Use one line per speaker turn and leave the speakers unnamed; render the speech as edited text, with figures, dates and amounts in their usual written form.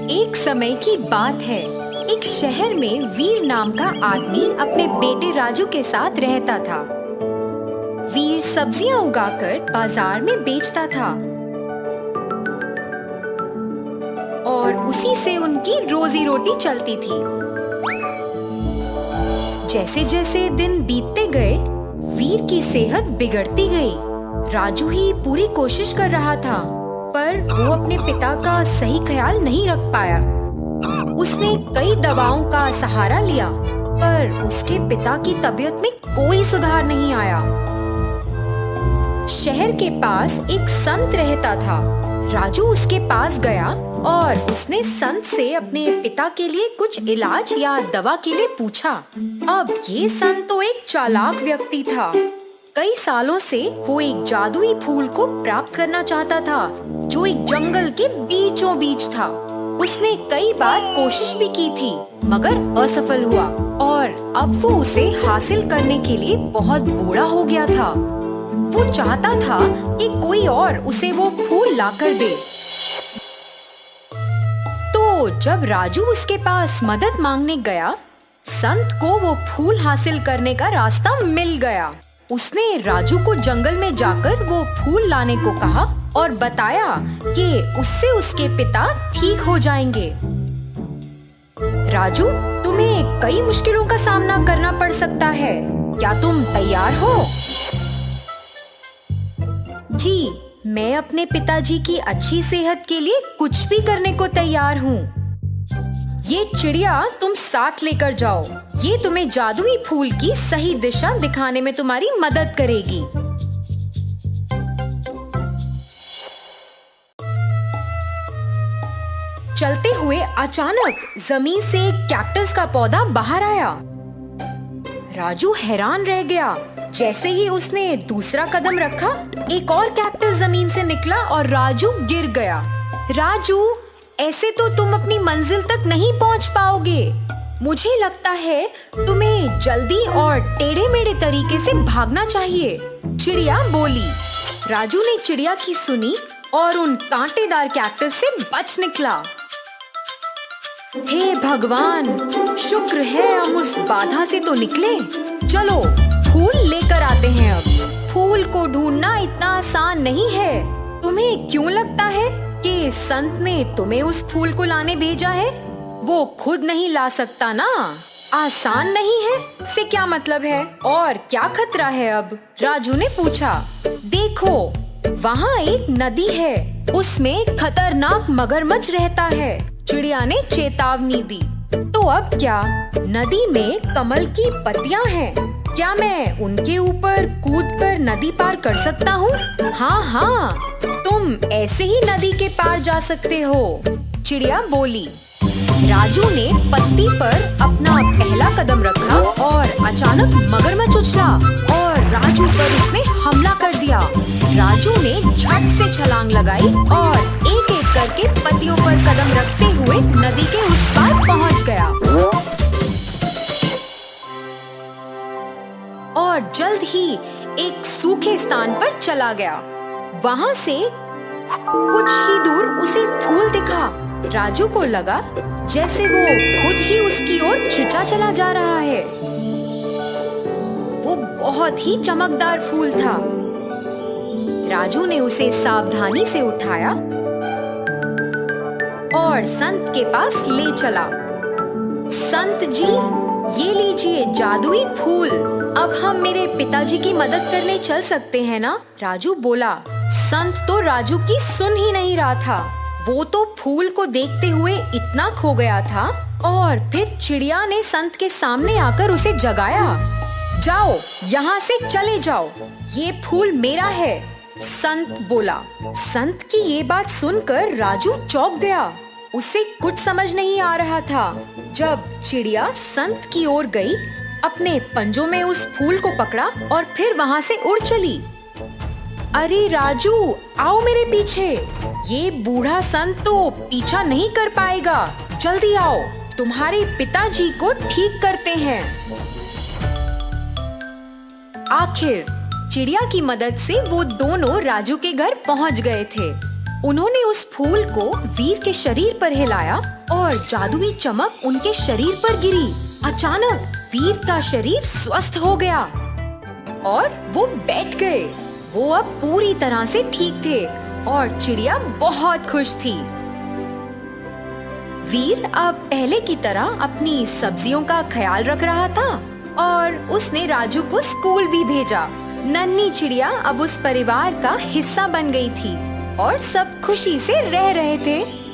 एक समय की बात है। एक शहर में वीर नाम का आदमी अपने बेटे राजू के साथ रहता था। वीर सब्जियां उगाकर बाजार में बेचता था और उसी से उनकी रोजी रोटी चलती थी। जैसे जैसे दिन बीतते गए, वीर की सेहत बिगड़ती गई। राजू ही पूरी कोशिश कर रहा था, पर वो अपने पिता का सही ख्याल नहीं रख पाया। उसने कई दवाओं का सहारा लिया, पर उसके पिता की तबीयत में कोई सुधार नहीं आया। शहर के पास एक संत रहता था। राजू उसके पास गया और उसने संत से अपने पिता के लिए कुछ इलाज या दवा के लिए पूछा। अब ये संत तो एक चालाक व्यक्ति था। कई सालों से वो एक जादुई फूल को प्राप्त करना चाहता था, जो एक जंगल के बीचों बीच था। उसने कई बार कोशिश भी की थी, मगर असफल हुआ और अब वो उसे हासिल करने के लिए बहुत बूढ़ा हो गया था। वो चाहता था कि कोई और उसे वो फूल लाकर दे। तो जब राजू उसके पास मदद मांगने गया, संत को वो फूल हासिल करने का रास्ता मिल गया। उसने राजू को जंगल में जाकर वो फूल लाने को कहा और बताया कि उससे उसके पिता ठीक हो जाएंगे। राजू, तुम्हें कई मुश्किलों का सामना करना पड़ सकता है। क्या तुम तैयार हो? जी, मैं अपने पिताजी की अच्छी सेहत के लिए कुछ भी करने को तैयार हूँ। ये चिड़िया तुम साथ लेकर जाओ। ये तुम्हें जादुई फूल की सही दिशा दिखाने में तुम्हारी मदद करेगी। चलते हुए अचानक जमीन से एक कैक्टस का पौधा बाहर आया। राजू हैरान रह गया। जैसे ही उसने दूसरा कदम रखा, एक और कैक्टस जमीन से निकला और राजू गिर गया। राजू, ऐसे तो तुम अपनी मंजिल तक नहीं पहुंच पाओगे। मुझे लगता है तुम्हें जल्दी और टेढ़े मेढ़े तरीके से भागना चाहिए, चिड़िया बोली। राजू ने चिड़िया की सुनी और उन कांटेदार कैक्टस से बच निकला। हे भगवान, शुक्र है हम उस बाधा से तो निकले। चलो फूल लेकर आते हैं। अब फूल को ढूंढना इतना आसान नहीं है। तुम्हें क्यों लगता है कि संत ने तुम्हें उस फूल को लाने भेजा है? वो खुद नहीं ला सकता ना। आसान नहीं है से क्या मतलब है? और क्या खतरा है अब? राजू ने पूछा। देखो, वहाँ एक नदी है, उसमें खतरनाक मगरमच्छ रहता है, चिड़िया ने चेतावनी दी। तो अब क्या? नदी में कमल की पत्तियां हैं। क्या मैं उनके ऊपर कूदकर नदी पार कर सकता हूँ? हाँ हाँ, तुम ऐसे ही नदी के पार जा सकते हो, चिड़िया बोली। राजू ने पत्ती पर अपना पहला कदम रखा और अचानक मगरमच्छ उछला और राजू पर उसने हमला कर दिया। राजू ने झट से छलांग लगाई और एक एक करके पत्तियों पर कदम रखते हुए नदी के उस पार पहुंच गया और जल्द ही एक सूखे स्थान पर चला गया। वहां से कुछ ही दूर उसे फूल दिखा। राजू को लगा जैसे वो खुद ही उसकी ओर खींचा चला जा रहा है। वो बहुत ही चमकदार फूल था। राजू ने उसे सावधानी से उठाया और संत के पास ले चला। संत जी, ये लीजिए जादुई फूल। अब हम मेरे पिताजी की मदद करने चल सकते हैं ना? राजू बोला। संत तो राजू की सुन ही नहीं रहा था। वो तो फूल को देखते हुए इतना खो गया था। और फिर चिड़िया ने संत के सामने आकर उसे जगाया। जाओ, यहाँ से चले जाओ, ये फूल मेरा है, संत बोला। संत की ये बात सुनकर राजू चौंक गया। उसे कुछ समझ नहीं आ रहा था। जब चिड़िया संत की ओर गई, अपने पंजों में उस फूल को पकड़ा और फिर वहाँ से उड़ चली। अरे राजू, आओ मेरे पीछे। ये बूढ़ा संत तो पीछा नहीं कर पाएगा। जल्दी आओ, तुम्हारे पिताजी को ठीक करते हैं। आखिर चिड़िया की मदद से वो दोनों राजू के घर पहुंच गए थे। उन्होंने उस फूल को वीर के शरीर पर हिलाया और जादुई चमक उनके शरीर पर गिरी। अचानक वीर का शरीर स्वस्थ हो गया और वो बैठ गए। वो अब पूरी तरह से ठीक थे और चिड़िया बहुत खुश थी। वीर अब पहले की तरह अपनी सब्जियों का ख्याल रख रहा था और उसने राजू को स्कूल भी भेजा। नन्ही चिड़िया अब उस परिवार का हिस्सा बन गई थी और सब खुशी से रह रहे थे।